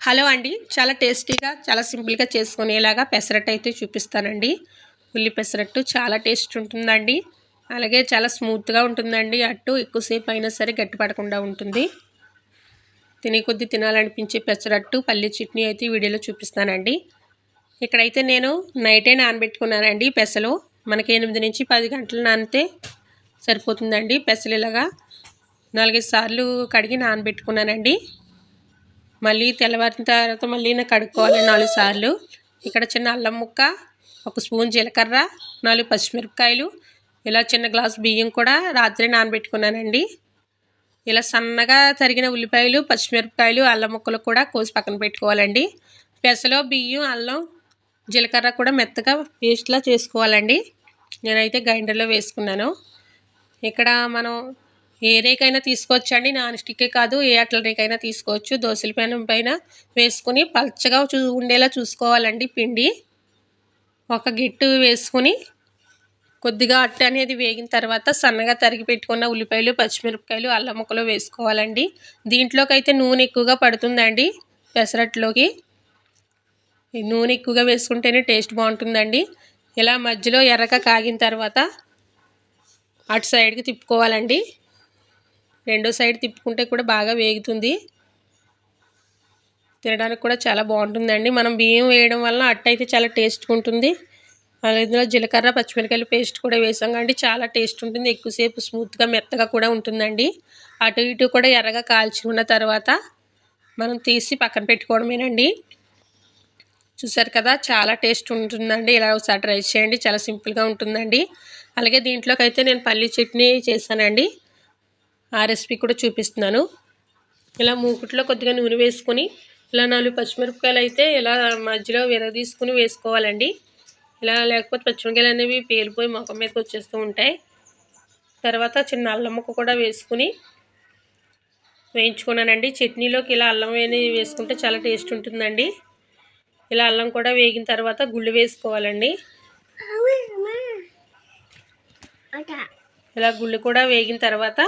Hello అండి, చాలా టేస్టీగా చాలా సింపుల్గా చేసుకునేలాగా పెసరట్టు అయితే చూపిస్తానండి. ఉల్లి పెసరట్టు చాలా టేస్ట్ ఉంటుందండి. అలాగే చాలా స్మూత్గా ఉంటుందండి. అట్టు ఎక్కువసేపు అయినా సరే గట్టిపడకుండా ఉంటుంది. తినే కొద్దీ తినాలనిపించే పెసరట్టు పల్లి చట్నీ అయితే వీడియోలో చూపిస్తానండి. ఇక్కడైతే నేను నైటే నానబెట్టుకున్నానండి. పెసలు మనకి 8 నుంచి 10 గంటలు నానితే సరిపోతుందండి. పెసలు ఇలాగా 4-5 సార్లు కడిగి నానబెట్టుకున్నానండి. మళ్ళీ తెల్లవారిన తర్వాత మళ్ళీ కడుక్కోవాలి 4 సార్లు. ఇక్కడ చిన్న అల్లం ముక్క, 1 స్పూన్ జీలకర్ర, 4 పచ్చిమిరపకాయలు, ఇలా చిన్న గ్లాసు బియ్యం కూడా రాత్రి నానబెట్టుకున్నానండి. ఇలా సన్నగా తరిగిన ఉల్లిపాయలు, పచ్చిమిరపకాయలు, అల్లం ముక్కలు కూడా కోసి పక్కన పెట్టుకోవాలండి. పెసలు, బియ్యం, అల్లం, జీలకర్ర కూడా మెత్తగా పేస్ట్లా చేసుకోవాలండి. నేనైతే గ్రైండర్లో వేసుకున్నాను. ఇక్కడ మనం ఏ రేకైనా తీసుకోవచ్చండి. నాన్ స్టిక్కే కాదు, ఏ అట్ల రేకైనా తీసుకోవచ్చు. దోశల పెనం పైన వేసుకుని పల్చగా ఉండేలా చూసుకోవాలండి. పిండి ఒక గిట్టు వేసుకుని కొద్దిగా అట్టు అనేది వేగిన తర్వాత సన్నగా తరిగి పెట్టుకున్న ఉల్లిపాయలు, పచ్చిమిరపకాయలు, అల్లం ముక్కలు వేసుకోవాలండి. దీంట్లోకి అయితే నూనె ఎక్కువగా పడుతుందండి. పెసరట్లోకి నూనె ఎక్కువగా వేసుకుంటేనే టేస్ట్ బాగుంటుందండి. ఇలా మధ్యలో ఎర్రగా కాగిన తర్వాత అటు సైడ్కి తిప్పుకోవాలండి. రెండో సైడ్ తిప్పుకుంటే కూడా బాగా వేగుతుంది. తినడానికి కూడా చాలా బాగుంటుందండి. మనం బియ్యం వేయడం వల్ల అట్టు అయితే చాలా టేస్ట్గా ఉంటుంది. ఇందులో జీలకర్ర, పచ్చిమిరపకాయలు పేస్ట్ కూడా వేసాం కాబట్టి చాలా టేస్ట్ ఉంటుంది. ఎక్కువసేపు స్మూత్గా మెత్తగా కూడా ఉంటుందండి. అటు ఇటు కూడా ఎర్రగా కాల్చుకున్న తర్వాత మనం తీసి పక్కన పెట్టుకోవడమేనండి. చూసారు కదా, చాలా టేస్ట్ ఉంటుందండి. ఇలా ఒకసారి ట్రై చేయండి, చాలా సింపుల్గా ఉంటుందండి. అలాగే దీంట్లోకి అయితే నేను పల్లీ చట్నీ చేశానండి. ఆ రెసిపీ కూడా చూపిస్తున్నాను. ఇలా మూకుట్లో కొద్దిగా నూనె వేసుకొని ఇలా 4 పచ్చిమిరపకాయలు అయితే ఇలా మధ్యలో విరగదీసుకుని వేసుకోవాలండి. ఇలా లేకపోతే పచ్చిమిరపకాయలు అనేవి పేలిపోయి మొఖం మీదకి వచ్చేస్తూ ఉంటాయి. తర్వాత చిన్న అల్లం ముక్క కూడా వేసుకుని వేయించుకున్నానండి. చట్నీలోకి ఇలా అల్లం అనేది వేసుకుంటే చాలా టేస్ట్ ఉంటుందండి. ఇలా అల్లం కూడా వేగిన తర్వాత గుళ్ళు వేసుకోవాలండి. ఇలా గుళ్ళు కూడా వేగిన తర్వాత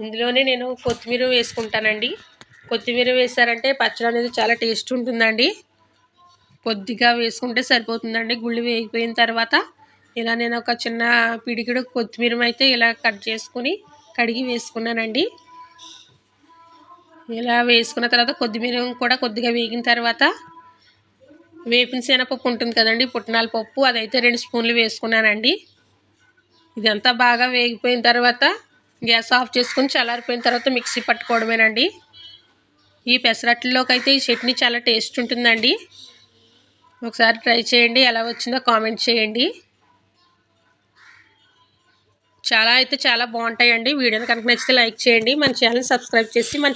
ఇందులోనే నేను కొత్తిమీర వేసుకుంటానండి. కొత్తిమీర వేసారంటే పచ్చడి అనేది చాలా టేస్ట్ ఉంటుందండి. కొద్దిగా వేసుకుంటే సరిపోతుందండి. గుళ్ళు వేగిపోయిన తర్వాత ఇలా నేను ఒక చిన్న పిడికిడు కొత్తిమీర అయితే ఇలా కట్ చేసుకుని కడిగి వేసుకున్నానండి. ఇలా వేసుకున్న తర్వాత కొత్తిమీర కూడా కొద్దిగా వేగిన తర్వాత వేపిన శనగపప్పు ఉంటుంది కదండి, పుట్నాల పప్పు, అదైతే 2 స్పూన్లు వేసుకున్నానండి. ఇదంతా బాగా వేగిపోయిన తర్వాత గ్యాస్ ఆఫ్ చేసుకుని చల్లారిపోయిన తర్వాత మిక్సీ పట్టుకోవడమేనండి. ఈ పెసరట్లలోకి అయితే ఈ చట్నీ చాలా టేస్ట్ ఉంటుందండి. ఒకసారి ట్రై చేయండి, ఎలా వచ్చిందో కామెంట్ చేయండి. చాలా బాగుంటాయండి. వీడియోని కనుక నచ్చితే లైక్ చేయండి. మన ఛానల్ సబ్స్క్రైబ్ చేసి మన